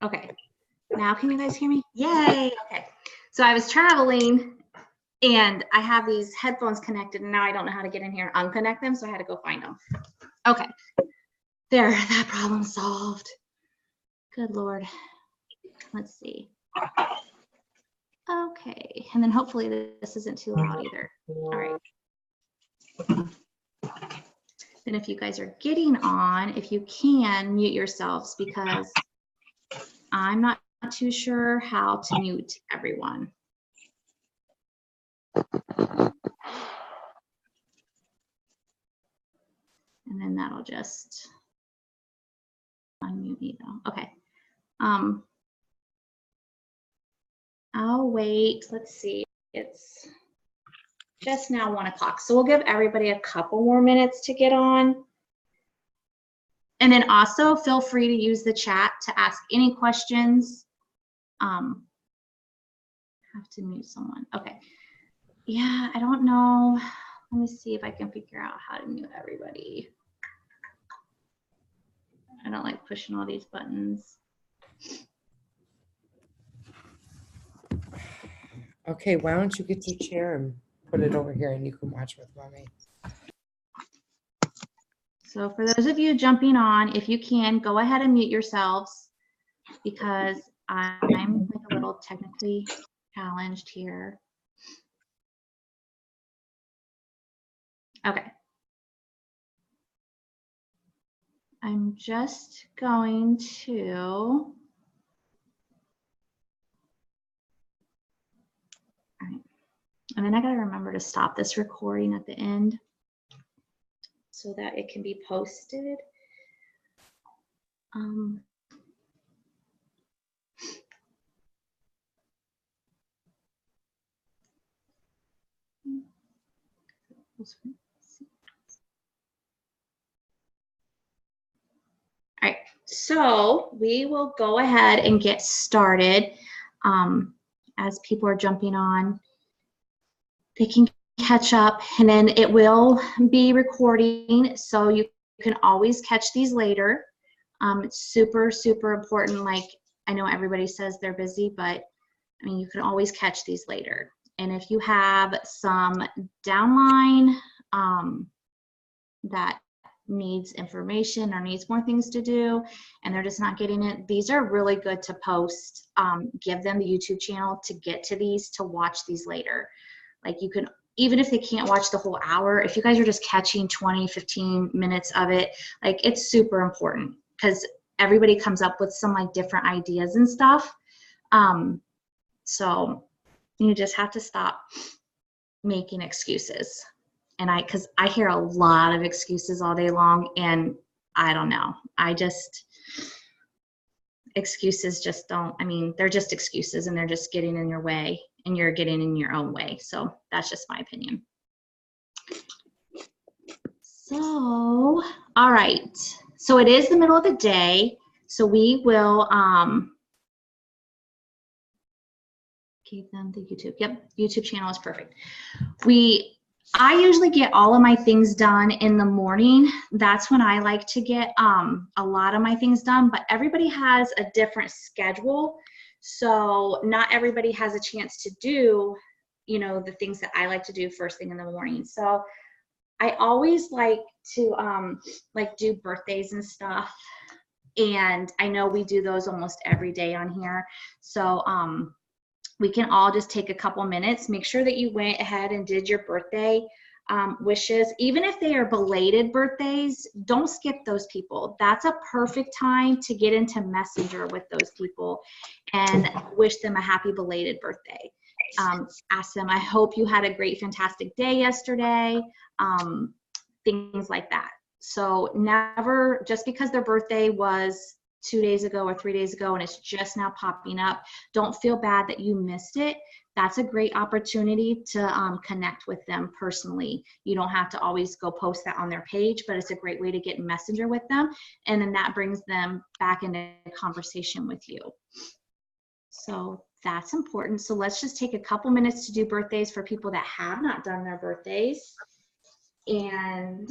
Okay, now can you guys hear me? Yay, okay. So I was traveling and I have these headphones connected and now I don't know how to get in here and unconnect them, so I had to go find them. Okay, there, that problem solved. Good Lord. Let's see. Okay, and then hopefully this isn't too loud either. All right. Then if you guys are getting on, if you can, mute yourselves because I'm not too sure how to mute everyone. And then that'll just unmute me though. Okay. I'll wait. Let's see. It's just now 1 o'clock. So we'll give everybody a couple more minutes to get on. And then also feel free to use the chat to ask any questions. Have to mute someone. Okay. Yeah, I don't know. Let me see if I can figure out how to mute everybody. I don't like pushing all these buttons. Okay, why don't you get your chair and put it over here and you can watch with Mommy. So for those of you jumping on, if you can, go ahead and mute yourselves because I'm like a little technically challenged here. Okay. I'm just going to, all right. And then I gotta remember to stop this recording at the end. so that it can be posted. All right, so we will go ahead and get started. As people are jumping on, they can catch up, and then it will be recording, so you can always catch these later. It's super, super important. Like, I know everybody says they're busy, but I mean, you can always catch these later. And if you have some downline that needs information or needs more things to do and they're just not getting it, these are really good to post. Give them the YouTube channel to get to these, to watch these later. Like, you can, even if they can't watch the whole hour, if you guys are just catching 20, 15 minutes of it, like, it's super important because everybody comes up with some like different ideas and stuff. So you just have to stop making excuses. And because I hear a lot of excuses all day long, and I don't know. Excuses just don't, I mean, they're just excuses, and they're just getting in your way, and you're getting in your own way. So that's just my opinion. So, all right. So it is the middle of the day. So we will give them the YouTube. Yep, YouTube channel is perfect. I usually get all of my things done in the morning. That's when I like to get a lot of my things done, but everybody has a different schedule. So not everybody has a chance to do, you know, the things that I like to do first thing in the morning. So I always like to like do birthdays and stuff. And I know we do those almost every day on here. So we can all just take a couple minutes, make sure that you went ahead and did your birthday wishes. Even if they are belated birthdays, don't skip those people. That's a perfect time to get into Messenger with those people and wish them a happy belated birthday. Ask them, I hope you had a great, fantastic day yesterday, things like that. So never, just because their birthday was 2 days ago or 3 days ago and it's just now popping up, don't feel bad that you missed it. That's a great opportunity to connect with them personally. You don't have to always go post that on their page, but it's a great way to get in Messenger with them, and then that brings them back into conversation with you. So that's important. So let's just take a couple minutes to do birthdays for people that have not done their birthdays. And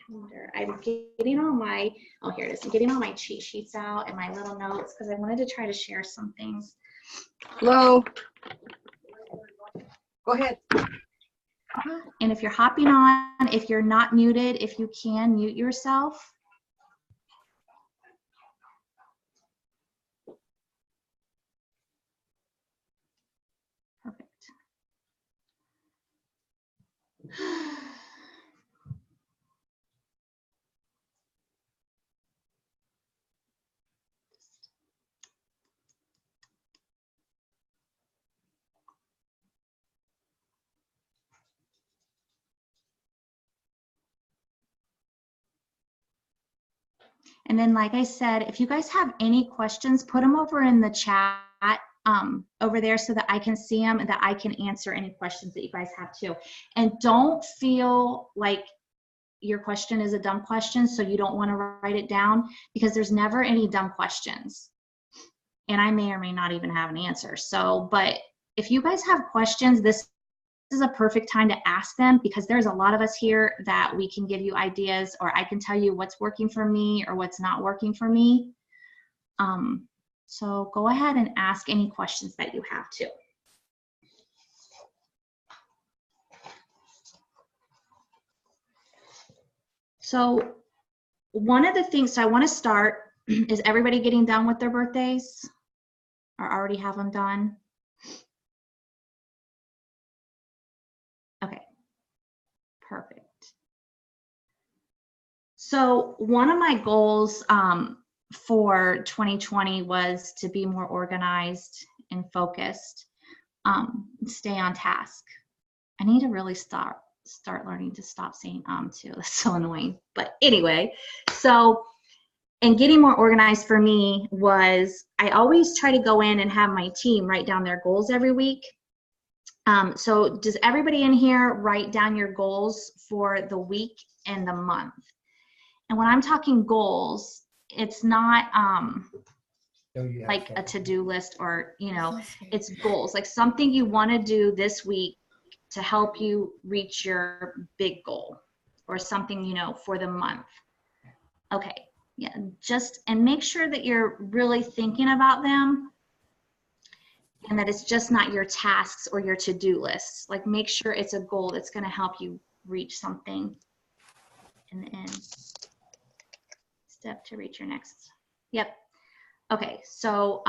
calendar. I'm getting all my, oh, here it is. I'm getting all my cheat sheets out and my little notes because I wanted to try to share some things. Hello. Go ahead. And if you're hopping on, if you're not muted, if you can mute yourself. Perfect. And then, like I said, if you guys have any questions, put them over in the chat over there so that I can see them and that I can answer any questions that you guys have too. And don't feel like your question is a dumb question, so you don't want to write it down, because there's never any dumb questions. And I may or may not even have an answer. So, but if you guys have questions, this is a perfect time to ask them, because there's a lot of us here that we can give you ideas, or I can tell you what's working for me or what's not working for me. So go ahead and ask any questions that you have too. So one of the things, so I want to start, is everybody getting done with their birthdays or already have them done? Okay, perfect. So one of my goals for 2020 was to be more organized and focused, stay on task. I need to really start learning to stop saying too. That's so annoying. But anyway, so and getting more organized for me was I always try to go in and have my team write down their goals every week. So does everybody in here write down your goals for the week and the month? And when I'm talking goals, it's not like a to-do list or, you know, it's goals, like something you want to do this week to help you reach your big goal or something, you know, for the month. Okay, yeah, and make sure that you're really thinking about them and that it's just not your tasks or your to-do lists. Like make sure it's a goal that's going to help you reach something in the end. Step to reach your next. Yep. Okay, so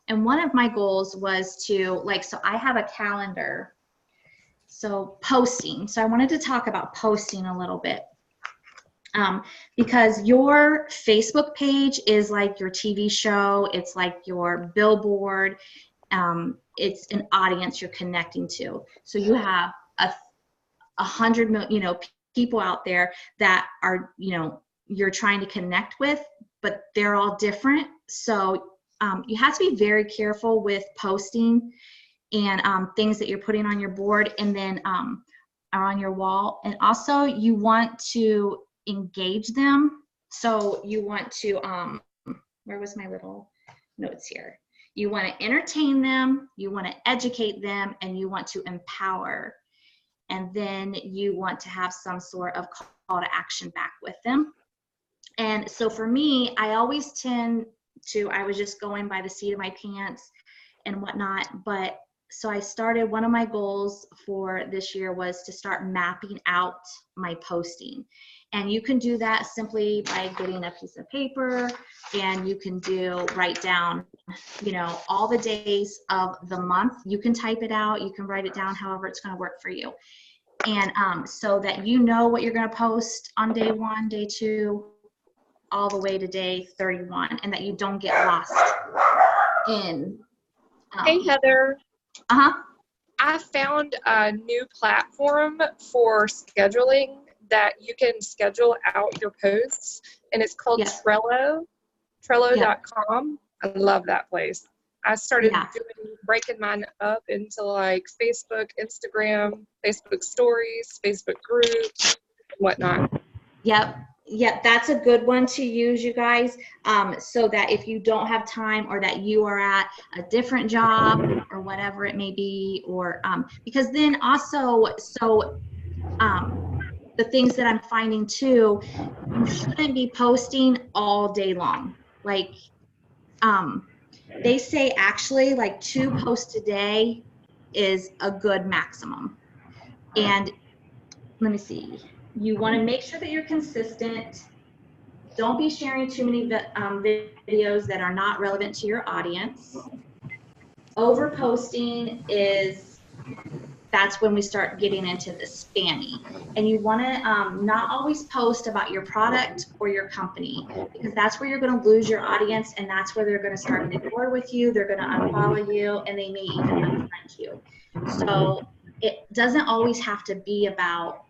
and one of my goals was to so I have a calendar. So posting. So I wanted to talk about posting a little bit. Because your Facebook page is like your TV show, it's like your billboard, it's an audience you're connecting to. So you have 100 million, you know, people out there that are, you know, you're trying to connect with, but they're all different. So you have to be very careful with posting and things that you're putting on your board and then are on your wall. And also you want to engage them. So you want to, where was my little notes here? You want to entertain them, you want to educate them, and you want to empower. And then you want to have some sort of call to action back with them. And so for me, I always tend to, I was just going by the seat of my pants and whatnot. But so I started, one of my goals for this year was to start mapping out my posting. And you can do that simply by getting a piece of paper, and you can write down, you know, all the days of the month. You can type it out, you can write it down, however it's going to work for you. And so that you know what you're going to post on day 1, day 2, all the way to day 31, and that you don't get lost in. Hey, Heather. Uh-huh. I found a new platform for scheduling that you can schedule out your posts, and it's called Trello, trello.com. I love that place. I started breaking mine up into like Facebook, Instagram, Facebook stories, Facebook groups, and whatnot. Yep, that's a good one to use, you guys, so that if you don't have time or that you are at a different job or whatever it may be, or because then also, so the things that I'm finding too, you shouldn't be posting all day long. Like they say actually like 2 posts a day is a good maximum. And let me see, you want to make sure that you're consistent. Don't be sharing too many videos that are not relevant to your audience. Overposting that's when we start getting into the spammy. And you want to not always post about your product or your company, because that's where you're going to lose your audience, and that's where they're going to start getting bored with you. They're going to unfollow you, and they may even unfriend you. So it doesn't always have to be about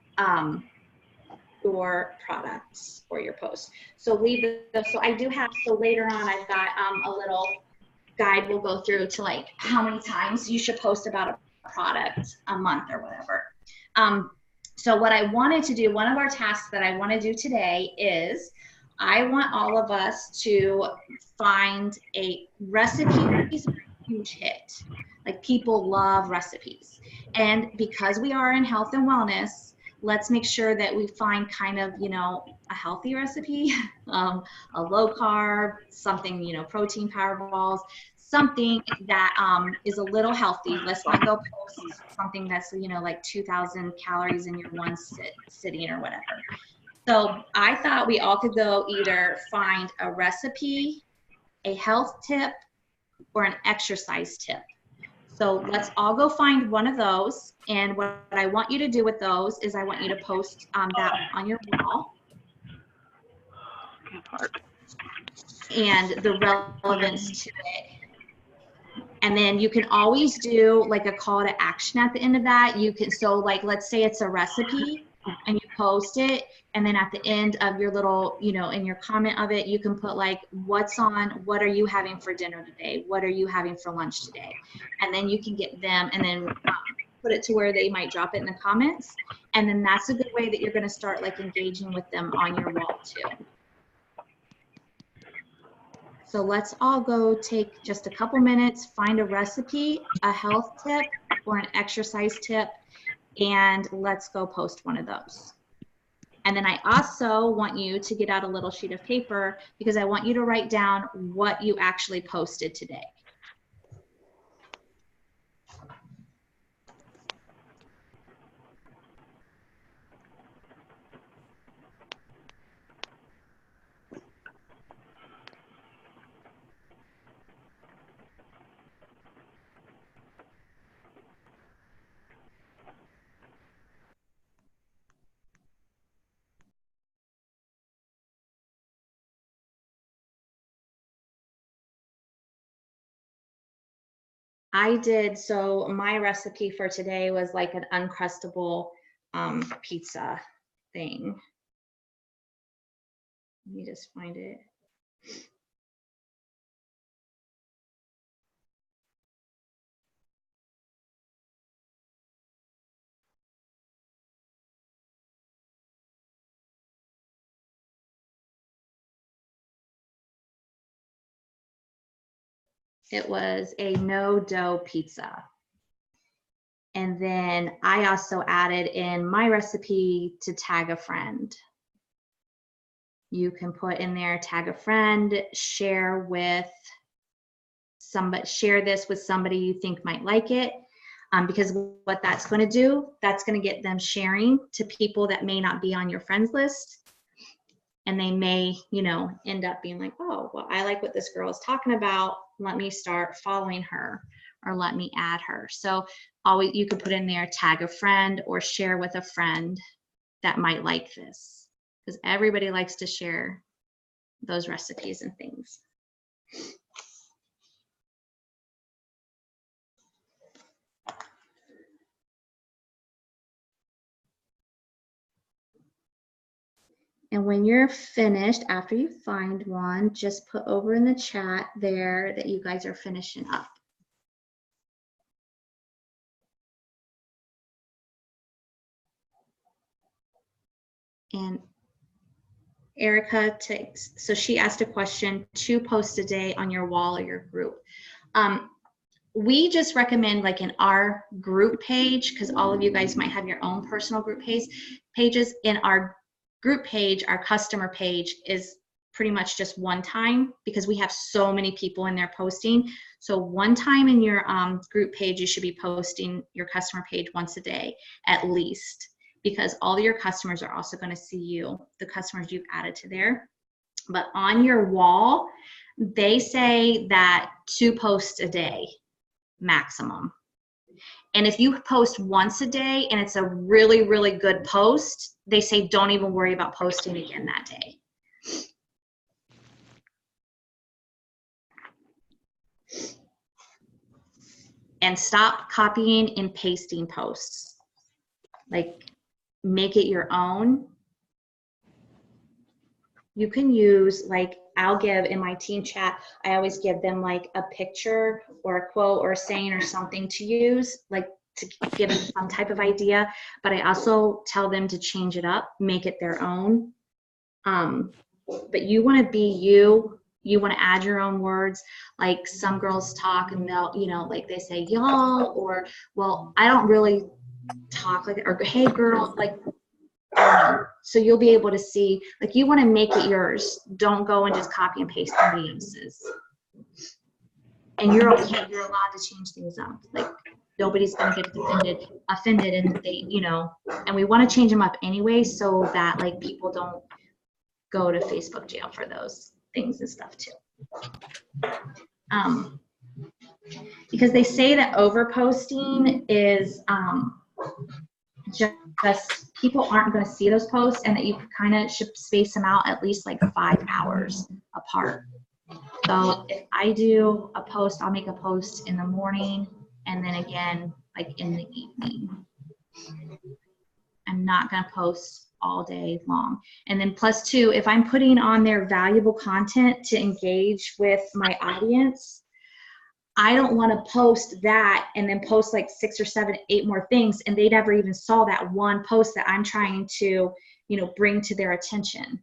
your products or your posts. So so I do have, so later on I've got a little guide we'll go through to like how many times you should post about a product a month or whatever. So what I wanted to do, one of our tasks that I want to do today is I want all of us to find a recipe that's a huge hit. Like people love recipes. And because we are in health and wellness, let's make sure that we find kind of, you know, a healthy recipe, a low carb, something, you know, protein power balls, something that is a little healthy. Let's not go post something that's, you know, like 2,000 calories in your one sitting or whatever. So I thought we all could go either find a recipe, a health tip, or an exercise tip. So let's all go find one of those. And what I want you to do with those is I want you to post that on your wall. And the relevance to it. And then you can always do like a call to action at the end of that. You can, so like, let's say it's a recipe and you post it, and then at the end of your little, you know, in your comment of it, you can put like, what are you having for dinner today? What are you having for lunch today? And then you can get them, and then put it to where they might drop it in the comments. And then that's a good way that you're going to start like engaging with them on your wall too. So let's all go take just a couple minutes, find a recipe, a health tip, or an exercise tip, and let's go post one of those. And then I also want you to get out a little sheet of paper, because I want you to write down what you actually posted today. I did, so my recipe for today was like an uncrustable pizza thing. Let me just find it. It was a no dough pizza. And then I also added in my recipe to tag a friend. You can put in there, tag a friend, share with somebody, share this with somebody you think might like it. Because what that's going to do, that's going to get them sharing to people that may not be on your friends list. And they may, you know, end up being like, oh, well, I like what this girl is talking about. Let me start following her, or let me add her. So always, you could put in there, tag a friend or share with a friend that might like this, because everybody likes to share those recipes and things. And when you're finished, after you find one, just put over in the chat there that you guys are finishing up. And Erica takes, so she asked a question, 2 posts a day on your wall or your group. We just recommend like in our group page, because all of you guys might have your own personal group pages. In our group page, our customer page is pretty much just one time, because we have so many people in there posting. So one time in your group page, you should be posting your customer page once a day at least, because all of your customers are also going to see you, the customers you've added to there. But on your wall, they say that 2 posts a day maximum. And if you post once a day and it's a really, really good post, they say don't even worry about posting again that day. And stop copying and pasting posts. Like, make it your own. You can use, like, I'll give in my team chat, I always give them like a picture or a quote or a saying or something to use, like to give them some type of idea. But I also tell them to change it up, make it their own. But you want to be you. You want to add your own words. Like some girls talk and they'll, you know, like they say y'all, or well, I don't really talk like, or hey girl, like. So you'll be able to see, like, you want to make it yours. Don't go and just copy and paste somebody else's. And you're okay. You're allowed to change things up. Like, nobody's going to get offended, and they, you know, and we want to change them up anyway, so that like people don't go to Facebook jail for those things and stuff too. Because they say that overposting is just people aren't going to see those posts, and that you kind of should space them out at least like 5 hours apart. So if I do a post, I'll make a post in the morning and then again, like in the evening. I'm not going to post all day long. And then plus two, if I'm putting on their valuable content to engage with my audience, I don't want to post that and then post like 6 or 7, 8 more things, and they never even saw that one post that I'm trying to, you know, bring to their attention.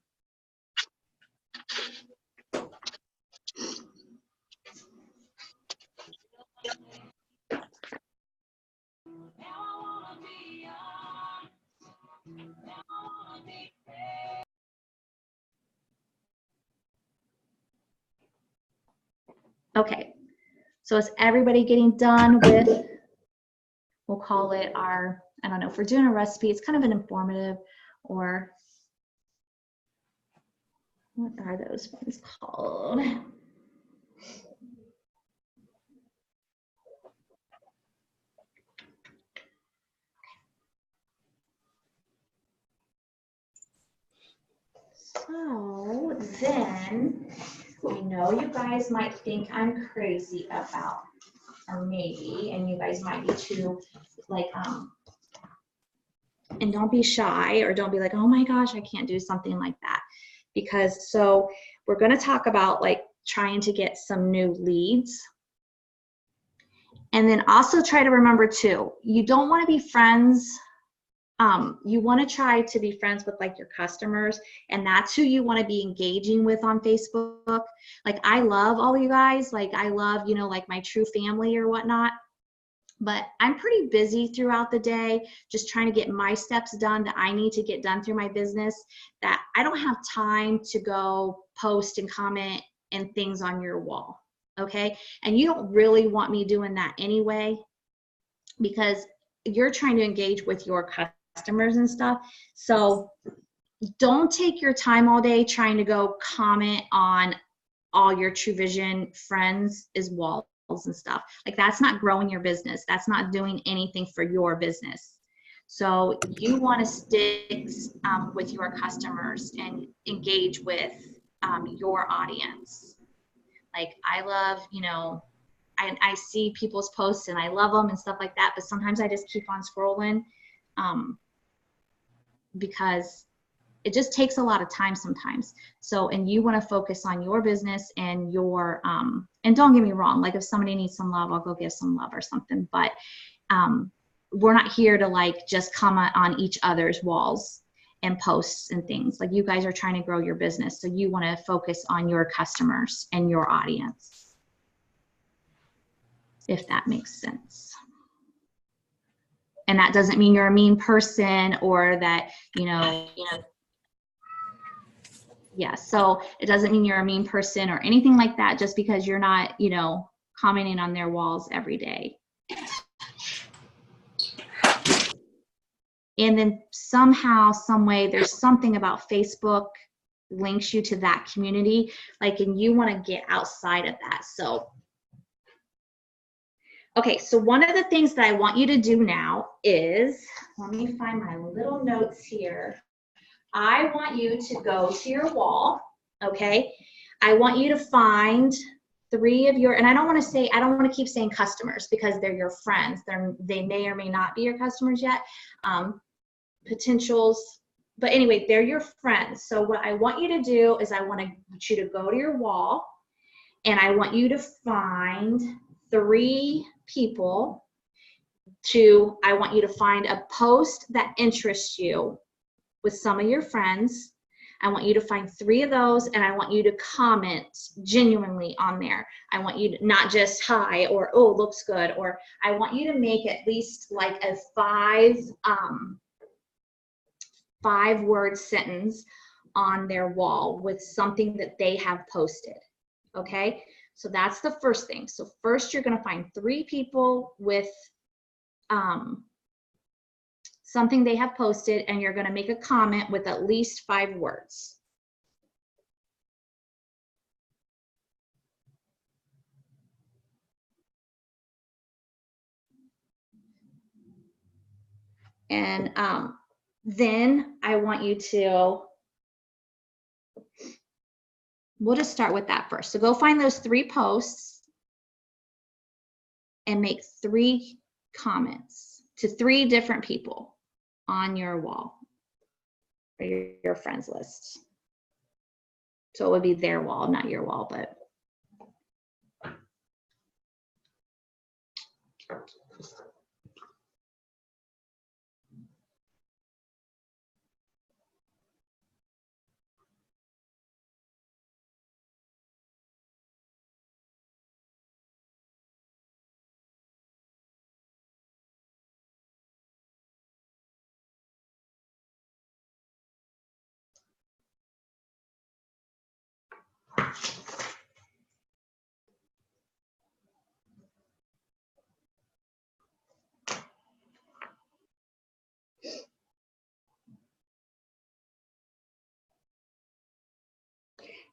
Okay, so is everybody getting done with, we'll call it our, I don't know, if we're doing a recipe, it's kind of an informative, or what are those ones called? So then, I know you guys might think I'm crazy about, or maybe, and you guys might be too, like, and don't be shy or don't be like, oh my gosh, I can't do something like that. Because so we're going to talk about like trying to get some new leads. And then also try to remember too, you don't want to be friends. You want to try to be friends with like your customers, and that's who you want to be engaging with on Facebook. Like I love all you guys, like I love, you know, like my true family or whatnot, but I'm pretty busy throughout the day, just trying to get my steps done that I need to get done through my business, that I don't have time to go post and comment and things on your wall. Okay. And you don't really want me doing that anyway, because you're trying to engage with your customers and stuff. So don't take your time all day trying to go comment on all your True Vision friends' walls and stuff. Like that's not growing your business. That's not doing anything for your business. So you want to stick with your customers and engage with your audience. Like I love, you know, I see people's posts and I love them and stuff like that, but sometimes I just keep on scrolling because it just takes a lot of time sometimes. So, and you want to focus on your business and your, and don't get me wrong, like if somebody needs some love, I'll go give some love or something, but we're not here to like just comment on each other's walls and posts and things. Like you guys are trying to grow your business. So you want to focus on your customers and your audience, if that makes sense. And that doesn't mean you're a mean person or that, you know, yeah, so it doesn't mean you're a mean person or anything like that just because you're not, you know, commenting on their walls every day. And then somehow, some way, there's something about Facebook links you to that community, like, and you want to get outside of that. So, okay, so one of the things that I want you to do now is, let me find my little notes here. I want you to go to your wall, okay? I want you to find 3 of your, and I don't want to keep saying customers because they're your friends. They may or may not be your customers yet, potentials, but anyway, they're your friends. So what I want you to do is I want you to go to your wall and I want you to find 3 people I want you to find a post that interests you with some of your friends. I want you to find 3 of those and I want you to comment genuinely on there. I want you to not just hi or oh, looks good, or I want you to make at least like a 5-word sentence on their wall with something that they have posted. Okay, so that's the first thing. So first you're going to find 3 people with something they have posted, and you're going to make a comment with at least 5 words. And then I want you to we'll just start with that first. So go find those 3 posts and make 3 comments to 3 different people on your wall or your friends list. So it would be their wall, not your wall, but.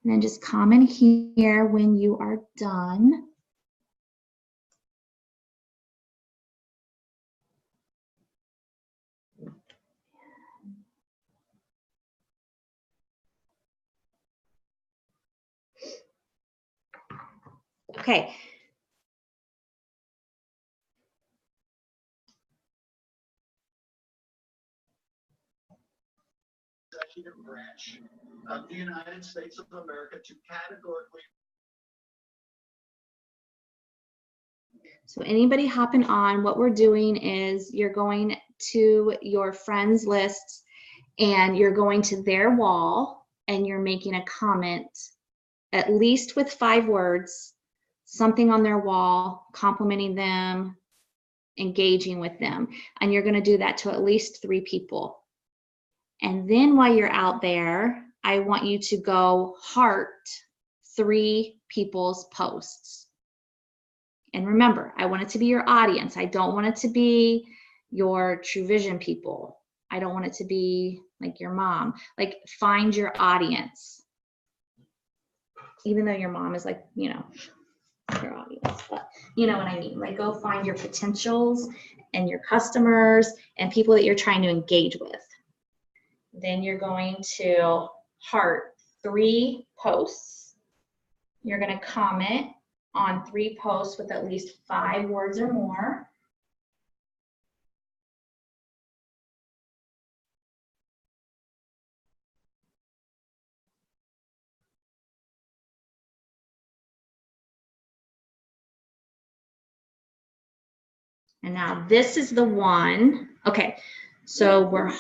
And then just comment here when you are done. Okay. Executive branch of the United States of America to categorically. So anybody hopping on, what we're doing is you're going to your friends list and you're going to their wall and you're making a comment, at least with 5 words, something on their wall, complimenting them, engaging with them. And you're going to do that to at least 3 people. And then while you're out there, I want you to go heart 3 people's posts. And remember, I want it to be your audience. I don't want it to be your True Vision people. I don't want it to be like your mom. Like, find your audience. Even though your mom is like, you know, your audience, but you know what I mean. Like, go find your potentials and your customers and people that you're trying to engage with. Then you're going to heart 3 posts. You're going to comment on 3 posts with at least 5 words or more. And now this is the one. Okay, so we're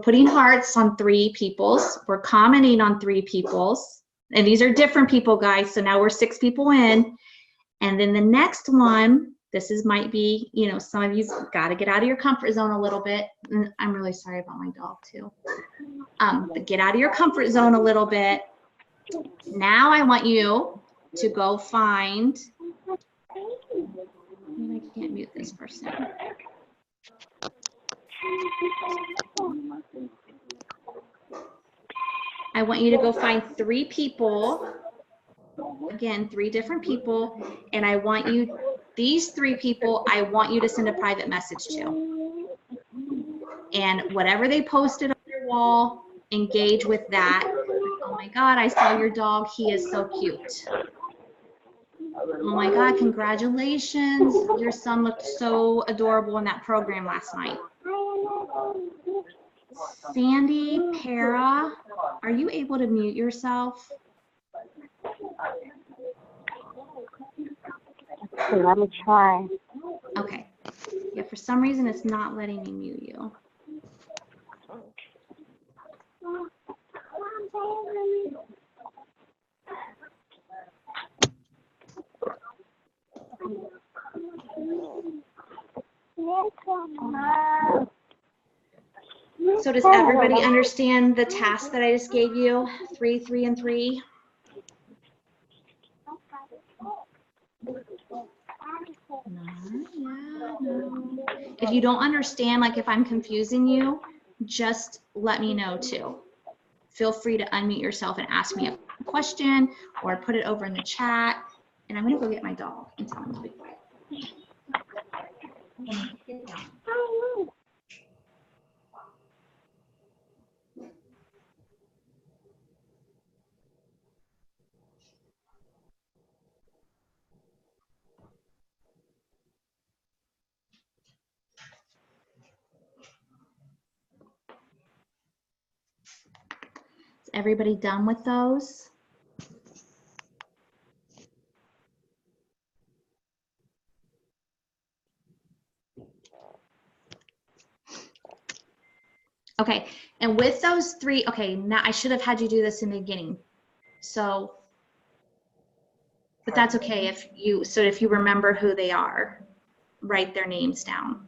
putting hearts on 3 people's. We're commenting on 3 people's. And these are different people, guys. So now we're 6 people in. And then the next one, might be, you know, some of you've got to get out of your comfort zone a little bit. And I'm really sorry about my dog too. But get out of your comfort zone a little bit. Now I want you to go find, I can't mute this person. I want you to go find 3 people. Again, 3 different people, and I want you, these 3 people, I want you to send a private message to. And whatever they posted on your wall, engage with that. Oh my God, I saw your dog. He is so cute. Oh my God, congratulations. Your son looked so adorable in that program last night. Sandy, Para, are you able to mute yourself? Okay, let me try. Okay. Yeah, for some reason it's not letting me mute you. So does everybody understand the task that I just gave you? 3, 3, and 3? No. If you don't understand, like if I'm confusing you, just let me know too. Feel free to unmute yourself and ask me a question or put it over in the chat. And I'm gonna go get my dog and tell him to be quiet. Get down. Everybody done with those? Okay, and with those three, okay, now I should have had you do this in the beginning. So, but that's okay if you remember who they are, write their names down.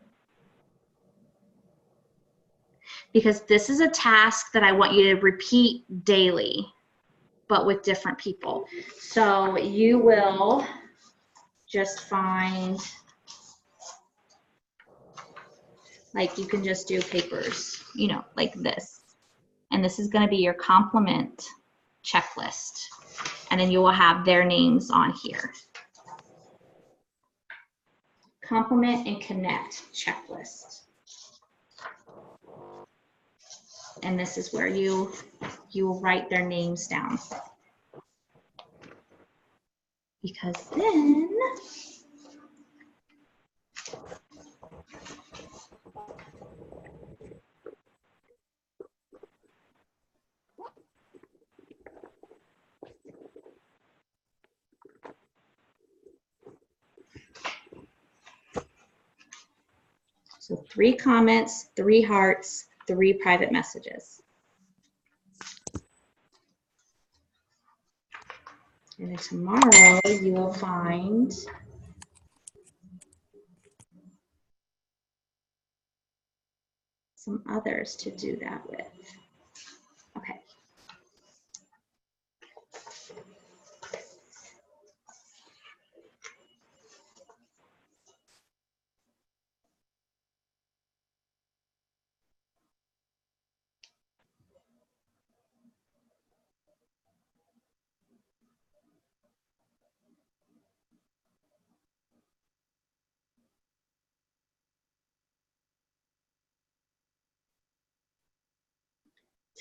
Because this is a task that I want you to repeat daily, but with different people. So you will just find, like you can just do papers, you know, like this. And this is going to be your compliment checklist. And then you will have their names on here. Compliment and connect checklist. And this is where you will write their names down. Because then so 3 comments, 3 hearts, 3 private messages. And then tomorrow you will find some others to do that with. Okay.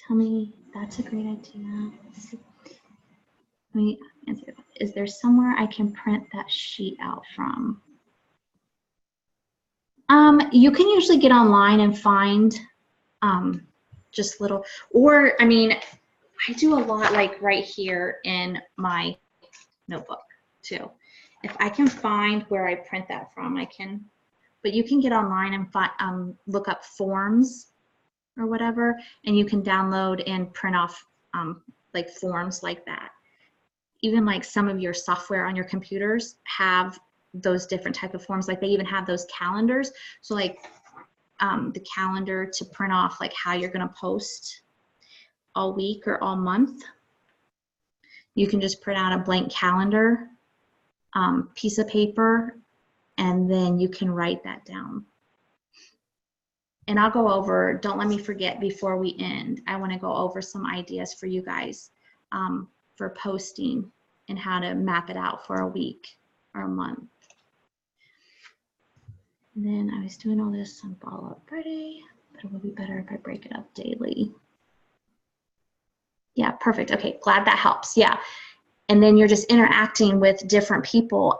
Tell me, that's a great idea. Let me answer that. Is there somewhere I can print that sheet out from? You can usually get online and find just little, or I mean, I do a lot like right here in my notebook too. If I can find where I print that from, I can, but you can get online and find, look up forms or whatever, and you can download and print off like forms like that. Even like some of your software on your computers have those different type of forms. Like they even have those calendars. So like the calendar to print off like how you're gonna post all week or all month. You can just print out a blank calendar piece of paper, and then you can write that down. And I'll go over, don't let me forget before we end, I wanna go over some ideas for you guys for posting and how to map it out for a week or a month. And then I was doing all this on Follow-Up Friday, but it would be better if I break it up daily. Yeah, perfect. Okay, glad that helps. Yeah. And then you're just interacting with different people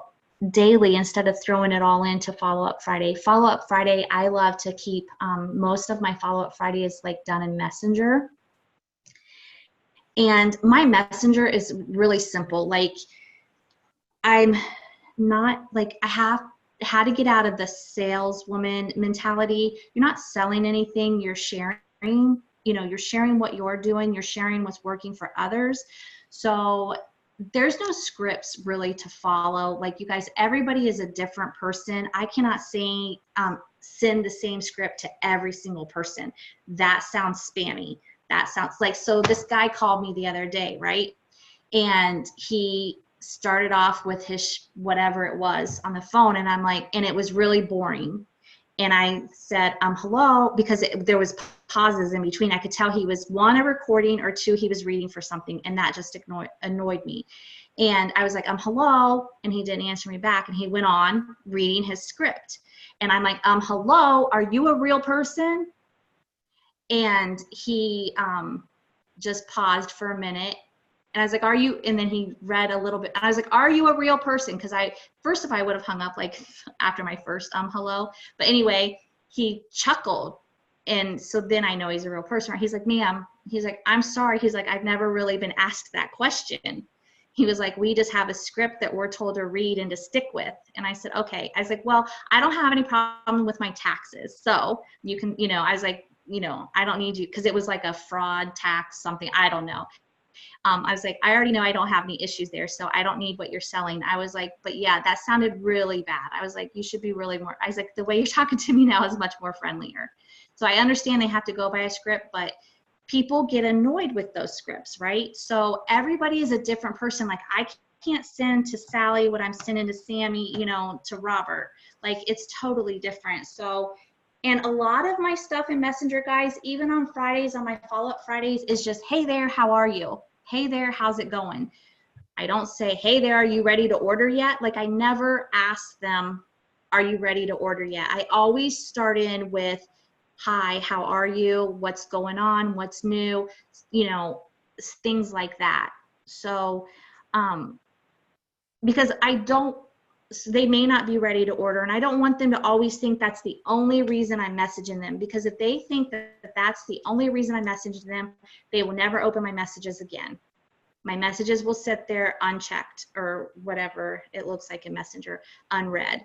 daily instead of throwing it all into Follow-Up Friday. Follow-Up Friday, I love to keep, most of my Follow-Up Friday is like done in Messenger. And my Messenger is really simple. Like I'm not like, I have how to get out of the saleswoman mentality. You're not selling anything, you're sharing, you know, you're sharing what you're doing, you're sharing what's working for others. So there's no scripts really to follow. Like you guys, everybody is a different person. I cannot say, send the same script to every single person. That sounds spammy. That sounds like, so this guy called me the other day, right? And he started off with his whatever it was on the phone, and I'm like, and it was really boring. And I said, hello, because there was pauses in between. I could tell he was 1, a recording, or 2, he was reading for something, and that just annoyed me. And I was like, hello, and he didn't answer me back, and he went on reading his script. And I'm like, hello, are you a real person? And he just paused for a minute. And I was like, are you, and then he read a little bit, and I was like, are you a real person? Because first if I would have hung up like after my first hello, but anyway, he chuckled. And so then I know he's a real person. He's like, ma'am, he's like, I'm sorry. He's like, I've never really been asked that question. He was like, we just have a script that we're told to read and to stick with. And I said, okay. I was like, well, I don't have any problem with my taxes. So you can, I was like, I don't need you, because it was like a fraud tax, something, I don't know. I was like, I already know I don't have any issues there, so I don't need what you're selling. I was like, but yeah, that sounded really bad. I was like, you should be really more, I was like, the way you're talking to me now is much more friendlier. So I understand they have to go by a script, but people get annoyed with those scripts, right? So everybody is a different person. Like, I can't send to Sally what I'm sending to Sammy, to Robert. Like, it's totally different. So, and a lot of my stuff in Messenger, guys, even on Fridays, on my follow-up Fridays, is just, hey there, how are you? Hey there, how's it going? I don't say, hey there, are you ready to order yet? Like, I never ask them, are you ready to order yet? I always start in with, hi, how are you? What's going on? What's new? Things like that. So, because they may not be ready to order, and I don't want them to always think that's the only reason I'm messaging them, because if they think that that's the only reason I messaged them, they will never open my messages again. My messages will sit there unchecked, or whatever it looks like in Messenger, unread.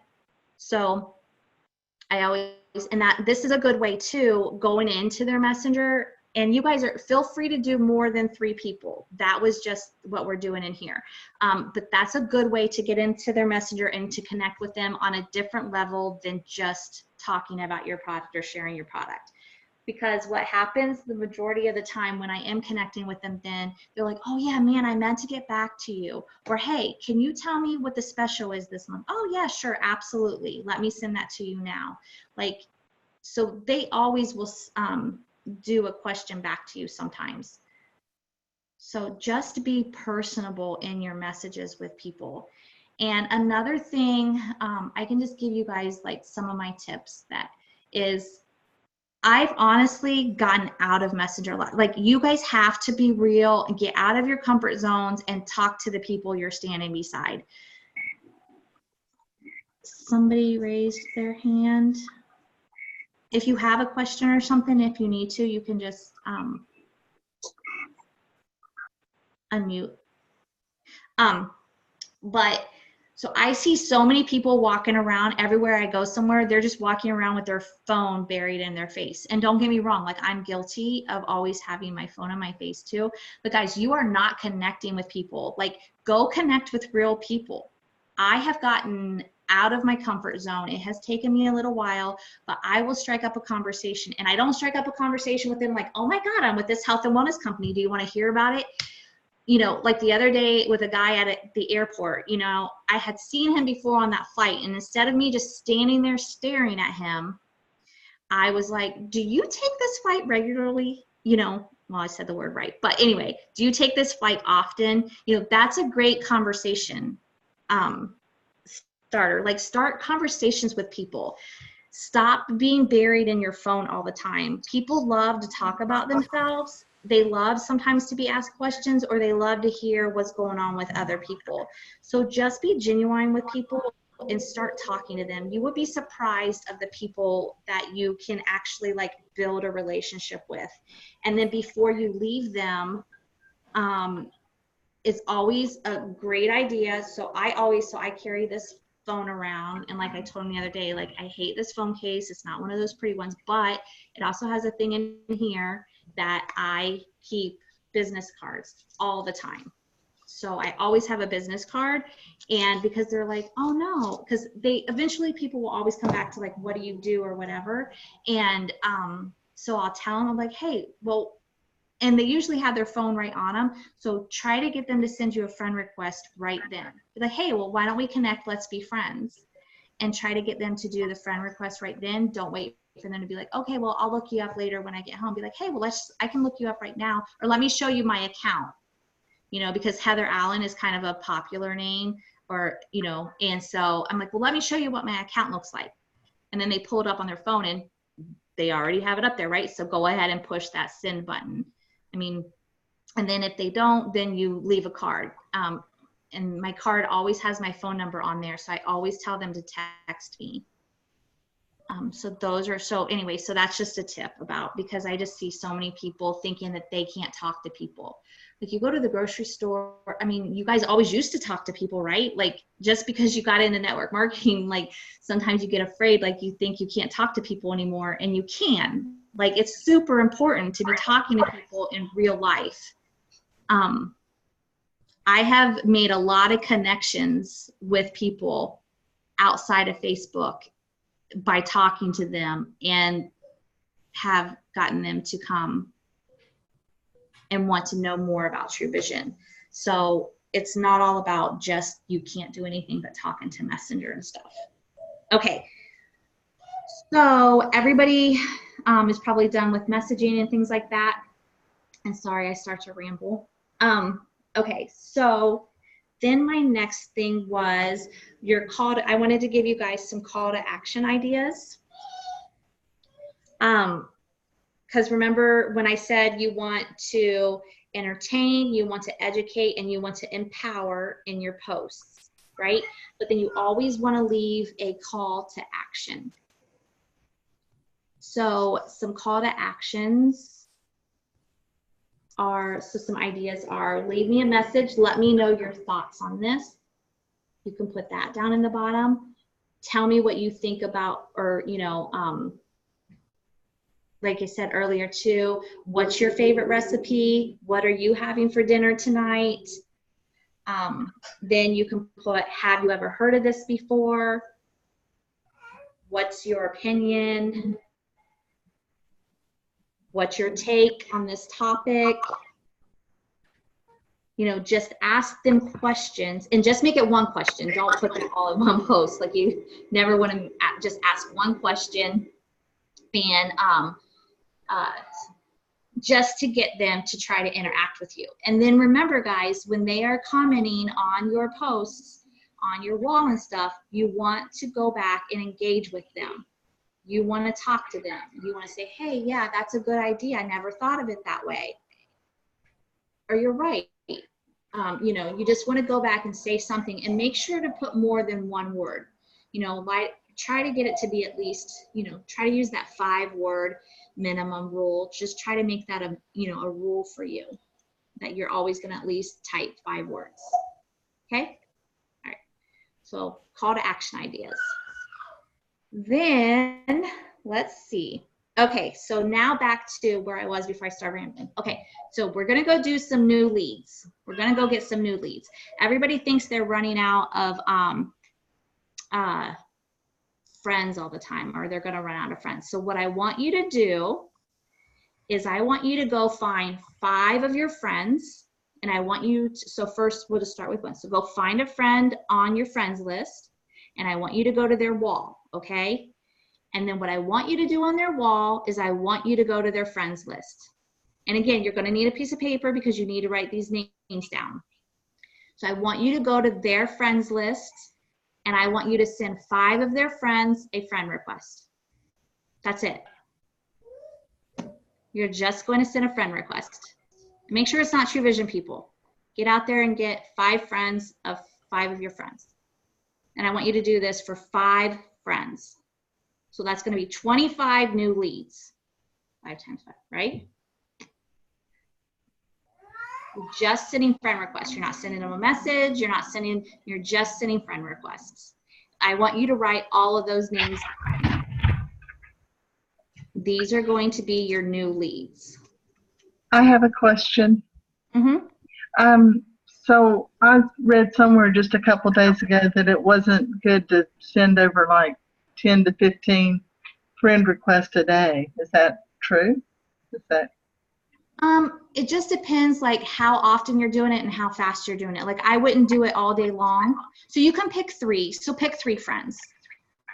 So I always, and that this is a good way too, going into their Messenger. And you guys feel free to do more than 3 people. That was just what we're doing in here. But that's a good way to get into their Messenger and to connect with them on a different level than just talking about your product or sharing your product. Because what happens the majority of the time when I am connecting with them, then they're like, oh yeah, man, I meant to get back to you. Or, hey, can you tell me what the special is this month? Oh yeah, sure, absolutely. Let me send that to you now. Like, so they always will do a question back to you sometimes. So just be personable in your messages with people. And another thing, I can just give you guys like some of my tips, that is, I've honestly gotten out of Messenger a lot. Like, you guys have to be real and get out of your comfort zones and talk to the people you're standing beside. Somebody raised their hand. If you have a question or something, if you need to, you can just unmute. But so I see so many people walking around everywhere I go somewhere. They're just walking around with their phone buried in their face. And don't get me wrong, like, I'm guilty of always having my phone on my face too. But guys, you are not connecting with people. Like, go connect with real people. I have gotten out of my comfort zone. It has taken me a little while, but I will strike up a conversation. And I don't strike up a conversation with them like, oh my God, I'm with this health and wellness company. Do you want to hear about it? Like the other day with a guy at the airport, I had seen him before on that flight. And instead of me just standing there staring at him, I was like, do you take this flight regularly? Well, I said the word right. But anyway, do you take this flight often? That's a great conversation starter. Like, start conversations with people. Stop being buried in your phone all the time. People love to talk about themselves. They love sometimes to be asked questions, or they love to hear what's going on with other people. So just be genuine with people and start talking to them. You would be surprised of the people that you can actually like build a relationship with. And then before you leave them, it's always a great idea. So I carry this phone around, and like I told him the other day, like, I hate this phone case. It's not one of those pretty ones, but it also has a thing in here that I keep business cards all the time. So I always have a business card, and because they're like, oh no, because people will always come back to like, what do you do or whatever. And so I'll tell them, I'm like, hey, well, and they usually have their phone right on them. So try to get them to send you a friend request right then. Be like, hey, well, why don't we connect? Let's be friends. And try to get them to do the friend request right then. Don't wait for them to be like, okay, well, I'll look you up later when I get home. Be like, hey, well, I can look you up right now. Or let me show you my account. Because Heather Allen is kind of a popular name, or, and so I'm like, well, let me show you what my account looks like. And then they pull it up on their phone and they already have it up there, right? So go ahead and push that send button. And then if they don't, then you leave a card. And my card always has my phone number on there. So I always tell them to text me. So those are, so anyway, so that's just a tip about, because I just see so many people thinking that they can't talk to people. Like you go to the grocery store, I mean, you guys always used to talk to people, right? Like just because you got into network marketing, like sometimes you get afraid, like you think you can't talk to people anymore, and you can. Like it's super important to be talking to people in real life. I have made a lot of connections with people outside of Facebook by talking to them, and have gotten them to come and want to know more about True Vision. So it's not all about just you can't do anything but talking to Messenger and stuff. Okay, so everybody is probably done with messaging and things like that. And sorry, I start to ramble. Okay, so then my next thing was your call to, I wanted to give you guys some call to action ideas. Because remember when I said you want to entertain, you want to educate, and you want to empower in your posts, right? But then you always want to leave a call to action. So some call to actions are, so some ideas are, leave me a message, let me know your thoughts on this. You can put that down in the bottom. Tell me what you think about, or, you know, like I said earlier too, what's your favorite recipe? What are you having for dinner tonight? Then you can put, have you ever heard of this before? What's your opinion? What's your take on this topic? You know, just ask them questions, and just make it one question. Don't put them all in one post. Like you never want to just ask one question, and just to get them to try to interact with you. And then remember guys, when they are commenting on your posts, on your wall and stuff, you want to go back and engage with them. You want to talk to them. You want to say, hey, yeah, that's a good idea. I never thought of it that way. Or you're right. You know, you just want to go back and say something, and make sure to put more than one word. You know, like try to get it to be at least, you know, try to use that 5-word minimum rule. Just try to make that a, you know, a rule for you, that you're always going to at least type 5 words. Okay. All right. So call to action ideas. Then let's see. Okay, so now back to where I was before I started rambling. Okay, so we're gonna go do some new leads. We're gonna go get some new leads. Everybody thinks they're running out of friends all the time, or they're gonna run out of friends. So what I want you to do is I want you to go find 5 of your friends, and I want you to, so first we'll just start with 1. So go find a friend on your friends list, and I want you to go to their wall, okay? And then what I want you to do on their wall is I want you to go to their friends list. And again, you're going to need a piece of paper because you need to write these names down. So I want you to go to their friends list, and I want you to send 5 of their friends a friend request. That's it. You're just going to send a friend request. Make sure it's not True Vision people. Get out there and get 5 friends of 5 of your friends. And I want you to do this for 5 friends. So that's going to be 25 new leads. 5 times 5, right? You're just sending friend requests. You're not sending them a message. You're just sending friend requests. I want you to write all of those names. These are going to be your new leads. I have a question. Mm-hmm. So I read somewhere just a couple days ago that it wasn't good to send over like 10 to 15 friend requests a day. Is that true? Is that? It just depends like how often you're doing it and how fast you're doing it. Like I wouldn't do it all day long. So you can pick 3. So pick 3 friends.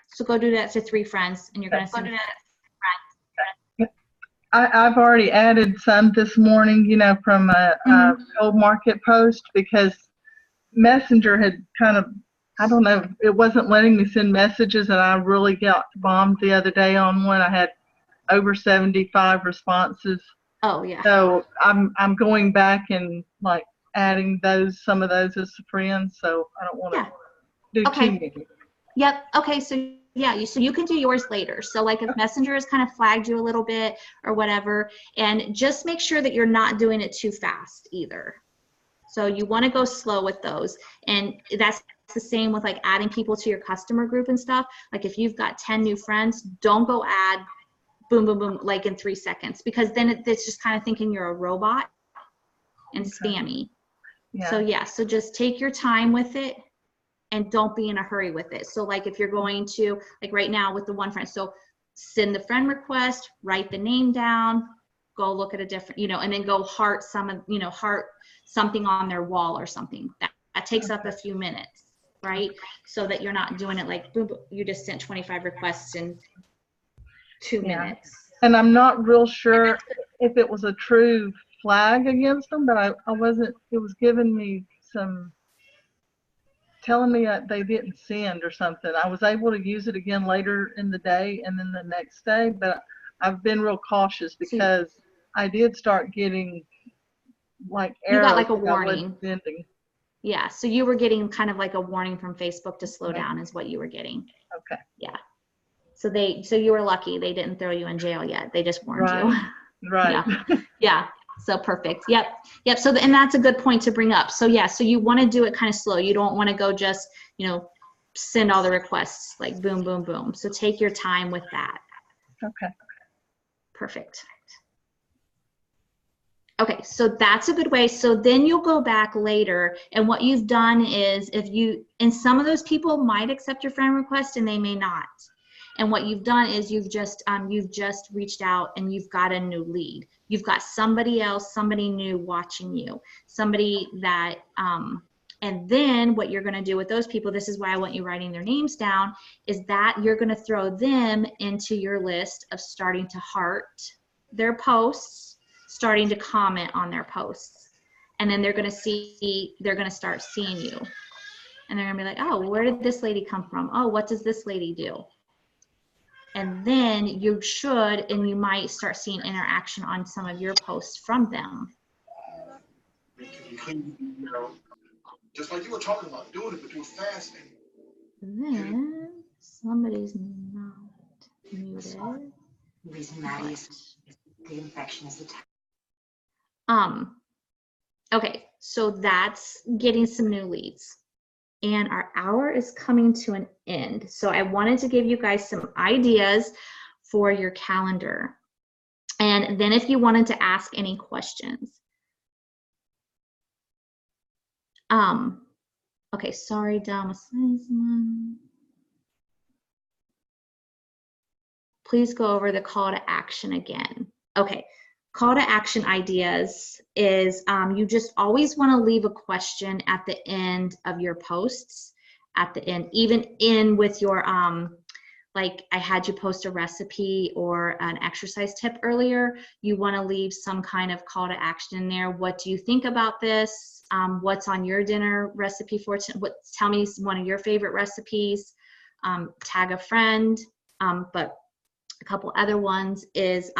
So go do that to 3 friends, and you're going to send it. I've already added some this morning, you know, from a cold market post, because Messenger had kind of, I don't know, it wasn't letting me send messages, and I really got bombed the other day on one. I had over 75 responses. Oh yeah. So I'm going back and like adding some of those as friends. So I don't want to do too many. Yep. Okay. So yeah, so you can do yours later. So like if Messenger has kind of flagged you a little bit or whatever, and just make sure that you're not doing it too fast either. So you want to go slow with those. And that's the same with like adding people to your customer group and stuff. Like if you've got 10 new friends, don't go add boom, boom, boom, like in 3 seconds, because then it's just kind of thinking you're a robot and spammy. Yeah. So yeah, so just take your time with it and don't be in a hurry with it. So like if you're going to, like right now with the one friend, so send the friend request, write the name down, go look at a different, and then go heart heart something on their wall or something. That takes up a few minutes, right? So that you're not doing it like, boom, boom, you just sent 25 requests in 2 minutes. And I'm not real sure if it was a true flag against them, but I wasn't, it was giving me telling me that they didn't send or something. I was able to use it again later in the day and then the next day, but I've been real cautious because I did start getting like You arrows. got like a that I wasn't warning. sending. Yeah, so you were getting kind of like a warning from Facebook to slow down is what you were getting. Okay. Yeah. So you were lucky they didn't throw you in jail yet. They just warned you. Right. Yeah. So perfect. Yep. So and that's a good point to bring up. So yeah, so you want to do it kind of slow. You don't want to go just, send all the requests like boom, boom, boom. So take your time with that. Okay. Perfect. Okay, so that's a good way. So then you'll go back later, and what you've done is and some of those people might accept your friend request and they may not. And what you've done is you've just reached out and you've got a new lead. You've got somebody else, somebody new watching you, somebody that, and then what you're going to do with those people, this is why I want you writing their names down, is that you're going to throw them into your list of starting to heart their posts, starting to comment on their posts. And then they're going to start seeing you. And they're going to be like, oh, where did this lady come from? Oh, what does this lady do? And then you should, and you might start seeing interaction on some of your posts from them. Just like you were talking about doing it, but do fasting. Then somebody's not muted. The reason that is the infection is the Okay, so that's getting some new leads. And our hour is coming to an end. So I wanted to give you guys some ideas for your calendar. And then if you wanted to ask any questions. Okay, sorry, Dom. Please go over the call to action again. Okay, call to action ideas is you just always want to leave a question at the end of your posts, at the end, even in with your, like I had you post a recipe or an exercise tip earlier, you want to leave some kind of call to action in there. What do you think about this? What's on your dinner recipe for, tell me one of your favorite recipes, tag a friend, but a couple other ones is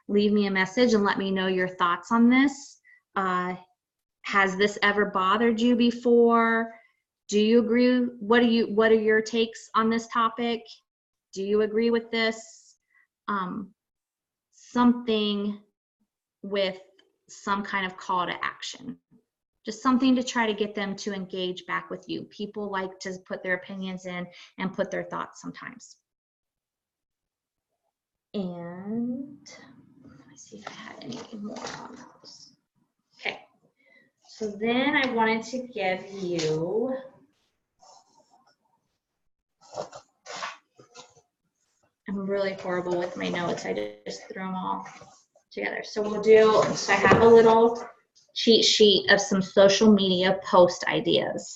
leave me a message and let me know your thoughts on this. Has this ever bothered you before? Do you agree? What are your takes on this topic? Do you agree with this? Something with some kind of call to action. Just something to try to get them to engage back with you. People like to put their opinions in and put their thoughts sometimes. And let me see if I had any more on those. Okay, so then I wanted to give you I'm really horrible with my notes. I just threw them all together. So I have a little cheat sheet of some social media post ideas.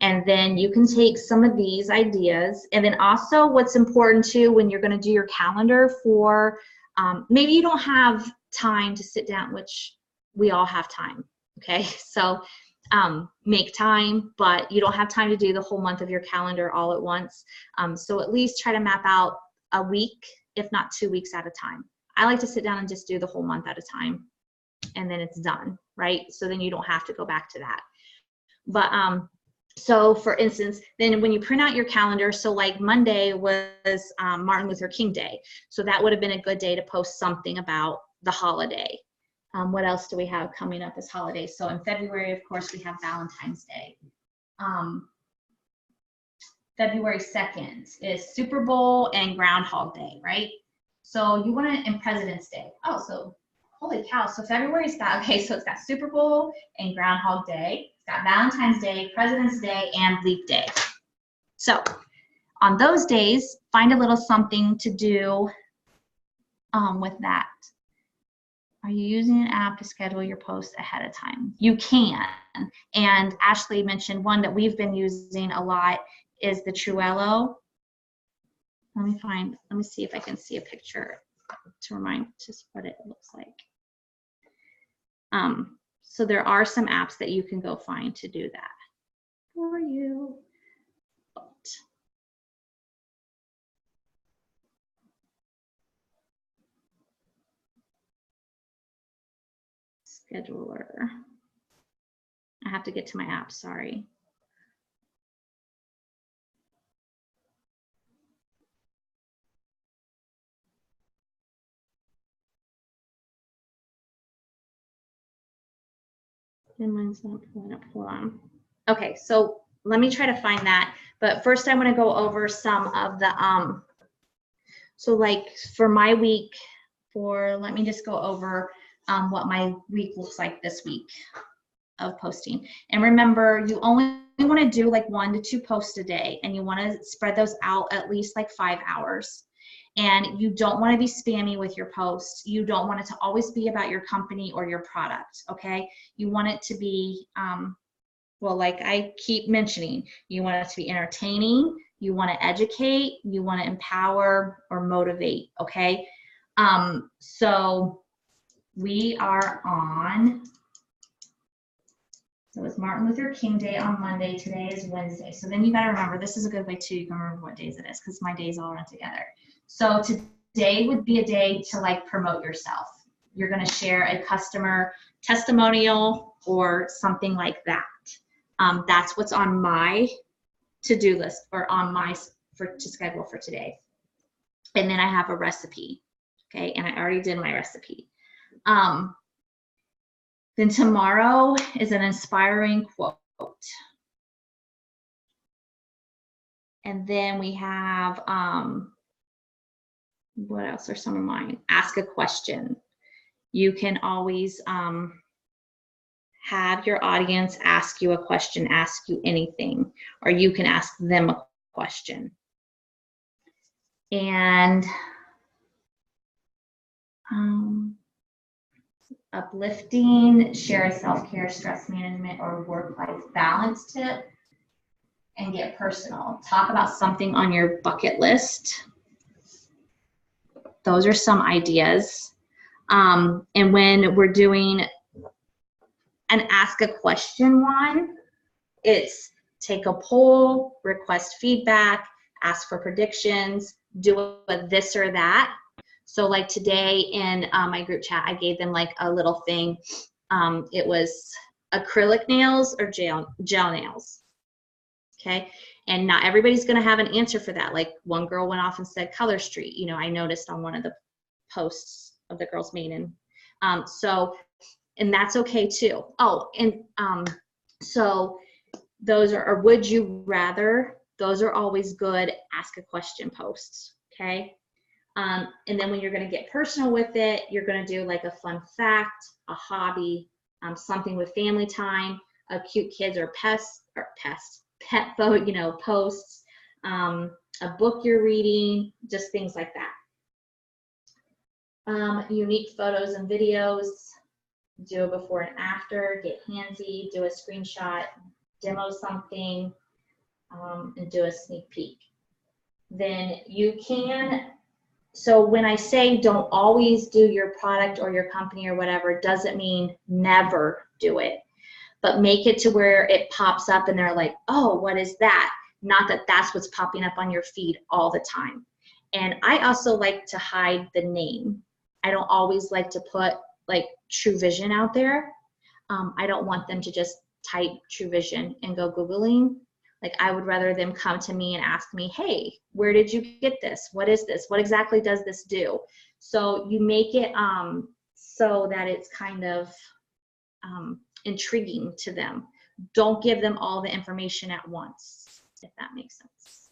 And then you can take some of these ideas. And then also what's important too, when you're going to do your calendar for, maybe you don't have time to sit down, which we all have time. Okay. So make time, but you don't have time to do the whole month of your calendar all at once. So at least try to map out a week, if not 2 weeks at a time. I like to sit down and just do the whole month at a time, and then it's done, right? So then you don't have to go back to that. But So for instance, then when you print out your calendar, so like Monday was Martin Luther King Day. So that would have been a good day to post something about the holiday. What else do we have coming up as holidays? So in February, of course, we have Valentine's Day. February 2nd is Super Bowl and Groundhog Day, right? So you want to, and President's Day. Oh, so holy cow. So February's got, okay, so it's got Super Bowl and Groundhog Day. It's got Valentine's Day, President's Day, and Leap Day. So on those days, find a little something to do with that. Are you using an app to schedule your posts ahead of time? You can. And Ashley mentioned one that we've been using a lot is the Trello. Let me see if I can see a picture to remind just what it looks like. So there are some apps that you can go find to do that for you. Scheduler. I have to get to my app, sorry. And mine's not pulling up, hold on. Okay, so let me try to find that. But first I want to go over some of the, so like for my week, let me just go over what my week looks like this week of posting. And remember, you only want to do like 1 to 2 posts a day, and you want to spread those out at least like 5 hours. And you don't want to be spammy with your posts. You don't want it to always be about your company or your product, okay? You want it to be, well, like I keep mentioning, you want it to be entertaining, you want to educate, you want to empower or motivate, okay? So we are on, so it's Martin Luther King Day on Monday, today is Wednesday. So then you gotta remember, this is a good way too, you can remember what days it is, because my days all run together. So today would be a day to like promote yourself. You're gonna share a customer testimonial or something like that. That's what's on my to-do list or on my to schedule for today. And then I have a recipe, okay? And I already did my recipe. Then tomorrow is an inspiring quote. And then we have, what else are some of mine? Ask a question. You can always have your audience ask you a question, ask you anything, or you can ask them a question. And uplifting, share a self-care, stress management, or work-life balance tip, and get personal. Talk about something on your bucket list. Those are some ideas. And when we're doing an ask a question one, it's take a poll, request feedback, ask for predictions, do a this or that. So like today in my group chat, I gave them like a little thing. It was acrylic nails or gel nails. Okay, and not everybody's going to have an answer for that. Like one girl went off and said Color Street. You know, I noticed on one of the posts of the girls' meeting. So, and that's okay too. Oh, and so those are, or would you rather? Those are always good ask a question posts. Okay. And then when you're going to get personal with it, you're going to do like a fun fact, a hobby, something with family time, a cute kids or pet photo, you know, posts, a book you're reading, just things like that. Unique photos and videos, do a before and after, get handsy, do a screenshot, demo something, and do a sneak peek. Then you can, so when I say don't always do your product or your company or whatever, doesn't mean never do it. But make it to where it pops up and they're like, oh, what is that? Not that that's what's popping up on your feed all the time. And I also like to hide the name. I don't always like to put like True Vision out there. I don't want them to just type True Vision and go Googling. Like I would rather them come to me and ask me, hey, where did you get this? What is this? What exactly does this do? So you make it so that it's kind of intriguing to them. Don't give them all the information at once, if that makes sense.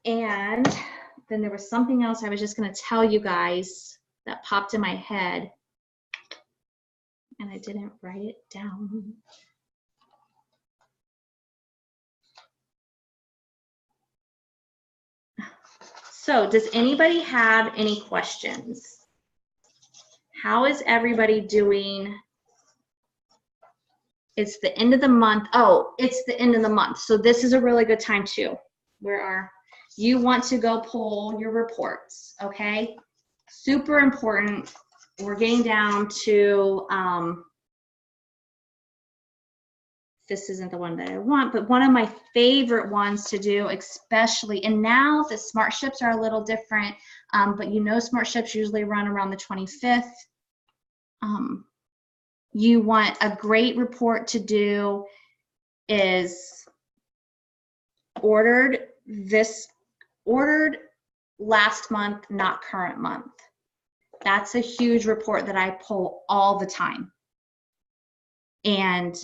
And then there was something else I was just going to tell you guys that popped in my head, and I didn't write it down. So does anybody have any questions? How is everybody doing? It's the end of the month. Oh, it's the end of the month. So this is a really good time too. You want to go pull your reports, okay? Super important. We're getting down to, this isn't the one that I want, but one of my favorite ones to do, especially, and now the smart ships are a little different, but you know smart ships usually run around the 25th. You want a great report to do is ordered last month, not current month. That's a huge report that I pull all the time. And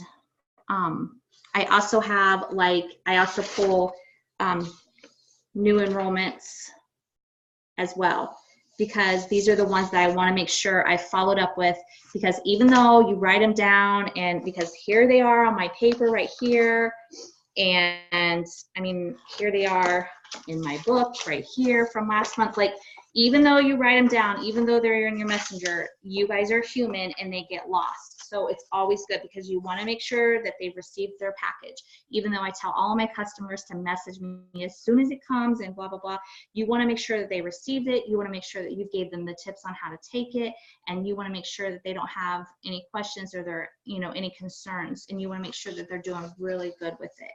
I also have I also pull new enrollments as well, because these are the ones that I want to make sure I followed up with, because even though you write them down, and because here they are on my paper right here, and I mean, here they are in my book right here from last month. Like, even though you write them down, even though they're in your messenger, you guys are human and they get lost. So it's always good, because you want to make sure that they've received their package. Even though I tell all my customers to message me as soon as it comes and blah, blah, blah, you want to make sure that they received it. You want to make sure that you gave them the tips on how to take it. And you want to make sure that they don't have any questions or they're, any concerns. And you want to make sure that they're doing really good with it.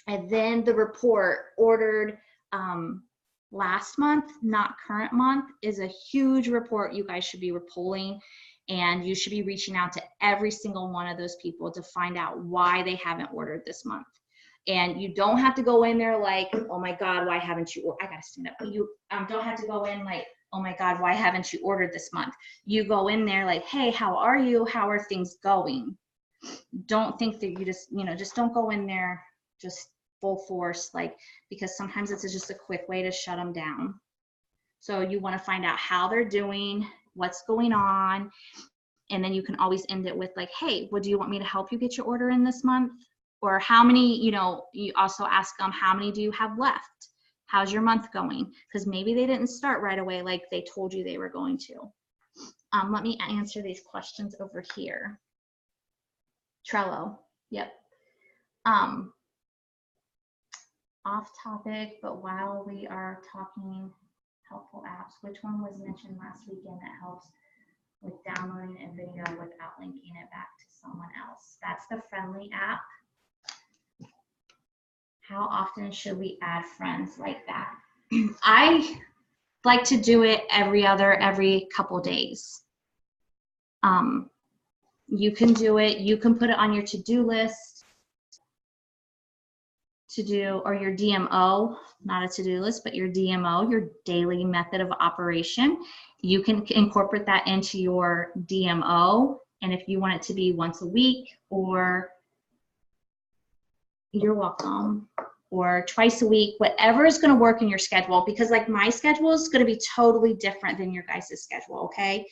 And then the report ordered last month, not current month, is a huge report you guys should be pulling, and you should be reaching out to every single one of those people to find out why they haven't ordered this month. And you don't have to go in there like, oh my God, why haven't you? I gotta stand up. You don't have to go in like, oh my God, why haven't you ordered this month? You go in there like, hey, how are you? How are things going? Don't think that you just don't go in there just full force, because sometimes it's just a quick way to shut them down. So you want to find out how they're doing, what's going on, and then you can always end it with like, hey, do you want me to help you get your order in this month? Or how many, you also ask them, how many do you have left? How's your month going? Because maybe they didn't start right away like they told you they were going to. Let me answer these questions over here. Trello, yep. Off topic, but while we are talking helpful apps, which one was mentioned last weekend that helps with downloading a video without linking it back to someone else? That's the Friendly app. How often should we add friends like that? I like to do it every couple days. You can do it, you can put it on your to-do list to do, or your DMO, not a to-do list, but your DMO, your daily method of operation. You can incorporate that into your DMO. And if you want it to be once a week, or you're welcome, or twice a week, whatever is going to work in your schedule, because like my schedule is going to be totally different than your guys' schedule. Okay.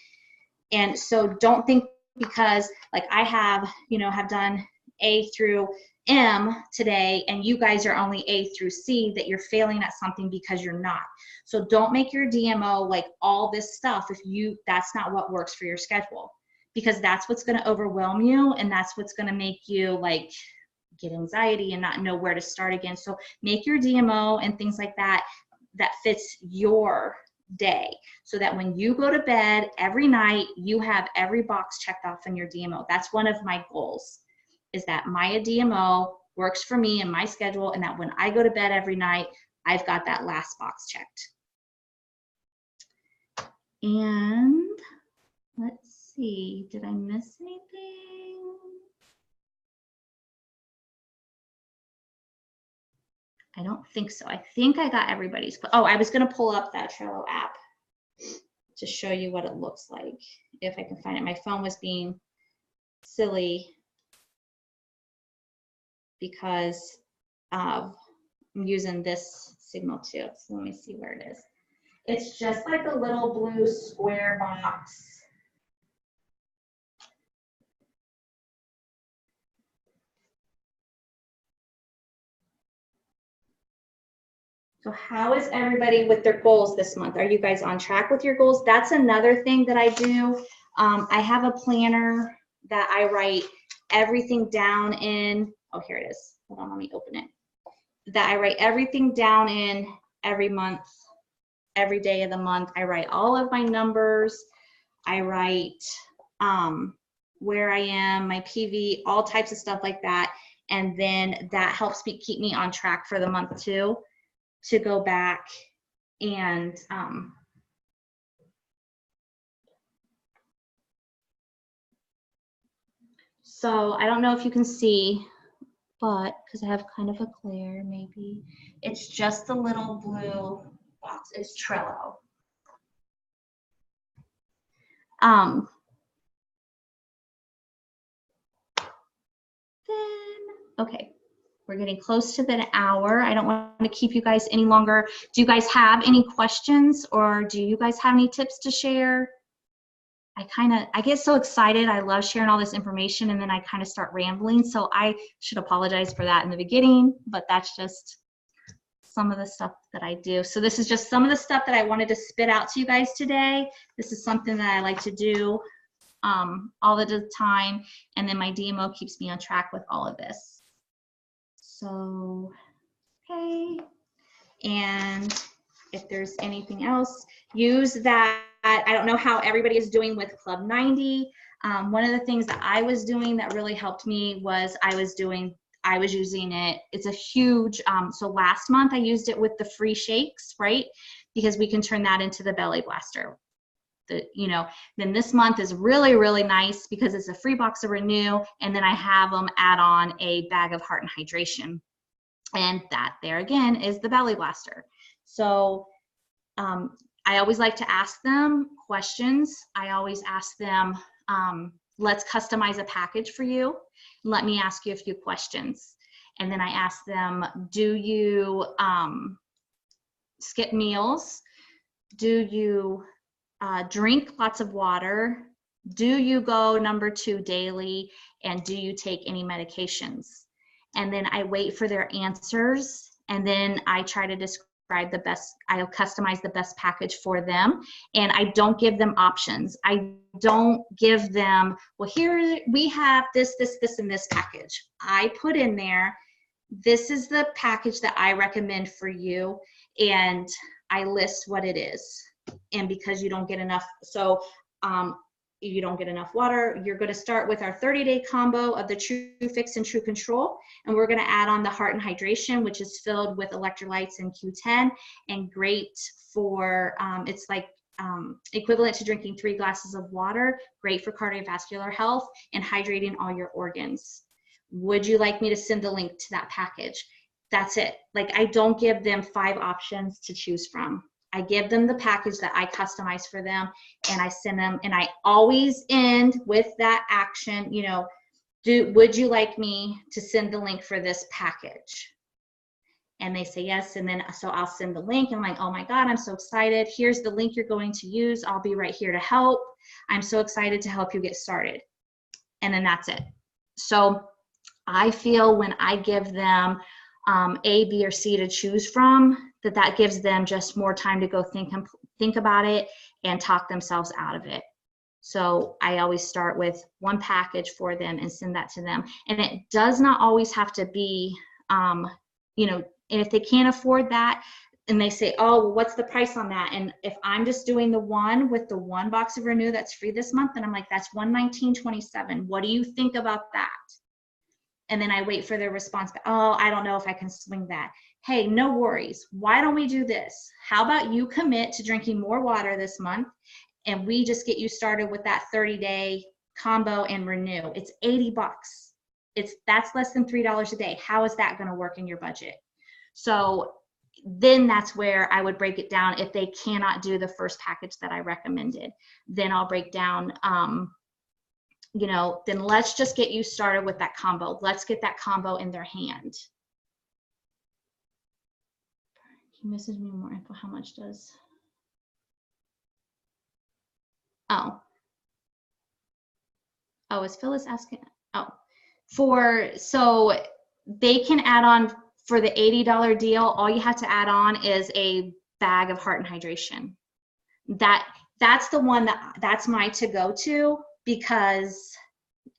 And so don't think because like I have done A through M today and you guys are only A through C that you're failing at something, because you're not. So don't make your DMO like all this stuff if that's not what works for your schedule, because that's what's going to overwhelm you, and that's what's going to make you like get anxiety and not know where to start again. So make your DMO and things like that fits your day, so that when you go to bed every night, you have every box checked off in your DMO. That's one of my goals, is that my DMO works for me and my schedule, and that when I go to bed every night, I've got that last box checked. And let's see, did I miss anything? I don't think so. I think I got everybody's. Oh, I was going to pull up that Trello app to show you what it looks like, if I can find it. My phone was being silly because I'm using this signal too. So let me see where it is. It's just like a little blue square box. So how is everybody with their goals this month? Are you guys on track with your goals? That's another thing that I do. I have a planner that I write everything down in. Oh, here it is. Hold on, let me open it. That I write everything down in every month, every day of the month. I write all of my numbers. I write where I am, my PV, all types of stuff like that. And then that helps me keep me on track for the month too, to go back and so I don't know if you can see, but because I have kind of a glare, maybe it's just the little blue box. It's Trello. Okay, we're getting close to the hour. I don't want to keep you guys any longer. Do you guys have any questions, or do you guys have any tips to share? I get so excited. I love sharing all this information, and then I kind of start rambling. So I should apologize for that in the beginning, but that's just some of the stuff that I do. So this is just some of the stuff that I wanted to spit out to you guys today. This is something that I like to do all the time, and then my DMO keeps me on track with all of this. So, okay. And if there's anything else, use that. I don't know how everybody is doing with Club 90. One of the things that I was doing that really helped me was I was using it. It's a huge, so last month I used it with the free shakes, right? Because we can turn that into the belly blaster. Then this month is really, really nice because it's a free box of Renew, and then I have them add on a bag of Heart and Hydration. And that there again is the belly blaster. So I always like to ask them questions. I always ask them, let's customize a package for you. Let me ask you a few questions. And then I ask them, do you skip meals? Do you drink lots of water? Do you go number 2 daily? And do you take any medications? And then I wait for their answers, and then I try to describe the best, I'll customize the best package for them. And I don't give them options. I don't give them, well, here we have this, this, this, and this package. I put in there, this is the package that I recommend for you, and I list what it is. And because you don't get enough, so you don't get enough water, you're going to start with our 30-day combo of the Tru Fix and Tru Control, and we're going to add on the Heart and Hydration, which is filled with electrolytes and Q10, and great for it's like equivalent to drinking 3 glasses of water, great for cardiovascular health and hydrating all your organs. Would you like me to send the link to that package? That's it. Like, I don't give them 5 options to choose from. I give them the package that I customize for them, and I send them, and I always end with that action, would you like me to send the link for this package? And they say yes, and then so I'll send the link, and I'm like, oh my God, I'm so excited. Here's the link you're going to use. I'll be right here to help. I'm so excited to help you get started. And then that's it. So I feel when I give them A, B, or C to choose from, that gives them just more time to go think about it and talk themselves out of it. So I always start with one package for them and send that to them. And it does not always have to be, and if they can't afford that, and they say, oh, well, what's the price on that? And if I'm just doing the one with the 1 box of Renew that's free this month, then I'm like, that's $119.27. What do you think about that? And then I wait for their response. Oh, I don't know if I can swing that. Hey, no worries. Why don't we do this? How about you commit to drinking more water this month, and we just get you started with that 30-day combo and Renew. It's $80. That's less than $3 a day. How is that going to work in your budget? So then that's where I would break it down. If they cannot do the first package that I recommended, then I'll break down, you know, then let's just get you started with that combo. Let's get that combo in their hand. He messaged me more info. How much does? Oh, is Phyllis asking? Oh, so they can add on for the $80 deal. All you have to add on is a bag of Heart and Hydration. That's the one that's my to-go-to, because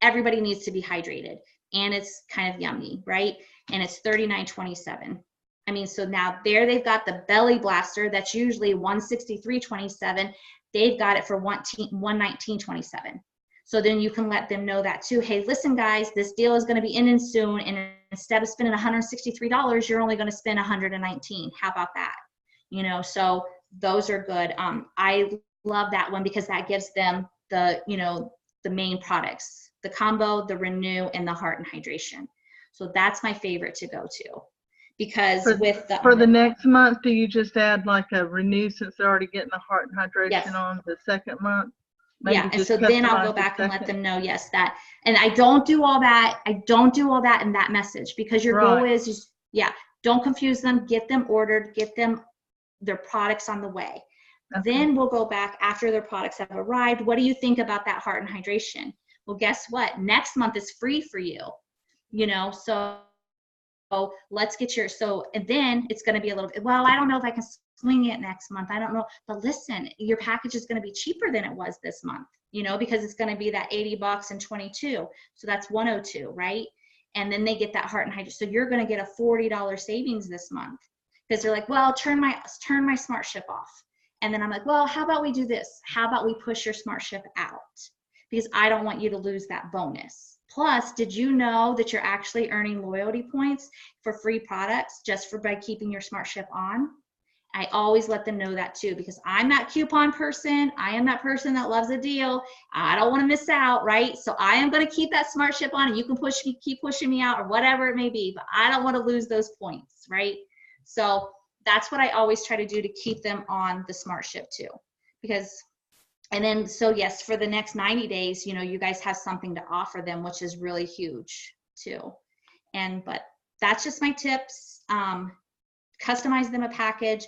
everybody needs to be hydrated, and it's kind of yummy, right? And it's $39.27. I mean, so now there they've got the Belly Blaster that's usually $163.27. They've got it for $119.27. So then you can let them know that too. Hey, listen, guys, this deal is going to be in soon, and instead of spending $163, you're only going to spend $119. How about that? You know, so those are good. I love that one because that gives them the, you know, the main products, the combo, the Renew, and the Heart and Hydration. So that's my favorite to go to, because for the next month, do you just add like a Renew, since they're already getting the Heart and Hydration Yes. on the second month? Maybe yeah, and so then I'll go back and let them know, yes, that, and I don't do all that in that message, because your goal is, yeah, don't confuse them, get them ordered, get them their products on the way. Okay. Then we'll go back after their products have arrived. What do you think about that Heart and Hydration? Well, guess what? Next month is free for you, you know, so let's get your, and then it's going to be a little bit, well, I don't know if I can swing it next month. I don't know, but listen, your package is going to be cheaper than it was this month, you know, because it's going to be that $80 and 22. So that's 102, right? And then they get that Heart and Hydration. So you're going to get a $40 savings this month, because they're like, well, turn my Smart Ship off. And then I'm like, well, how about we do this? How about we push your Smart Ship out? Because I don't want you to lose that bonus. Plus, did you know that you're actually earning loyalty points for free products just by keeping your Smart Ship on? I always let them know that too, because I'm that coupon person. I am that person that loves a deal. I don't want to miss out, right? So I am going to keep that Smart Ship on, and you can keep pushing me out or whatever it may be, but I don't want to lose those points, right? So that's what I always try to do to keep them on the Smart Ship too, because, and then, so yes, for the next 90 days, you know, you guys have something to offer them, which is really huge too. But that's just my tips. Customize them a package.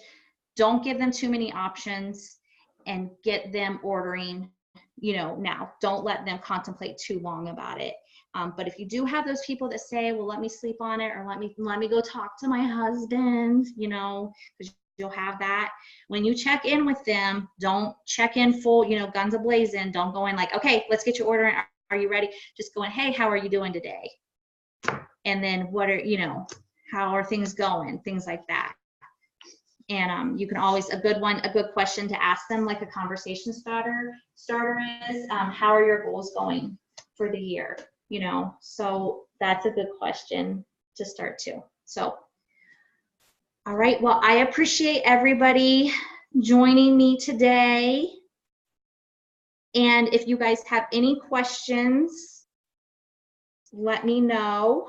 Don't give them too many options, and get them ordering, you know, now. Don't let them contemplate too long about it. But if you do have those people that say, well, let me sleep on it, or let me go talk to my husband, you know, because you'll have that. When you check in with them, don't check in full, you know, guns a-blazing. Don't go in like, okay, let's get your order in. Are you ready? Just go in, hey, how are you doing today? And then what are, you know, how are things going? Things like that. And you can always, a good question to ask them, like a conversation starter is, how are your goals going for the year? You know, so that's a good question to start too. So, all right, well, I appreciate everybody joining me today. And if you guys have any questions, let me know.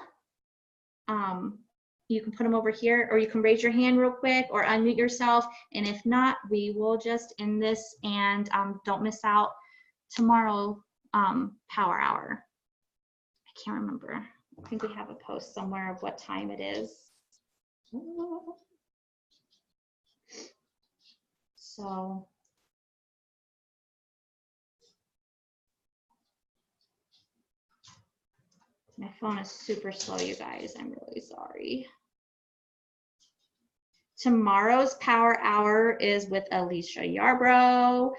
You can put them over here, or you can raise your hand real quick or unmute yourself. And if not, we will just end this, and don't miss out tomorrow Power Hour. I can't remember. I think we have a post somewhere of what time it is. So my phone is super slow, you guys. I'm really sorry. Tomorrow's Power Hour is with Alicia Yarbrough,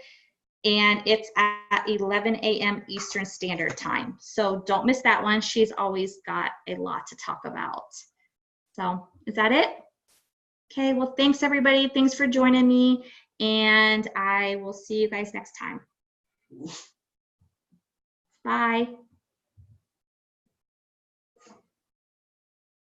and it's at 11 a.m. Eastern Standard Time. So don't miss that one. She's always got a lot to talk about. So is that it? Okay, well, thanks everybody. Thanks for joining me, and I will see you guys next time. Bye.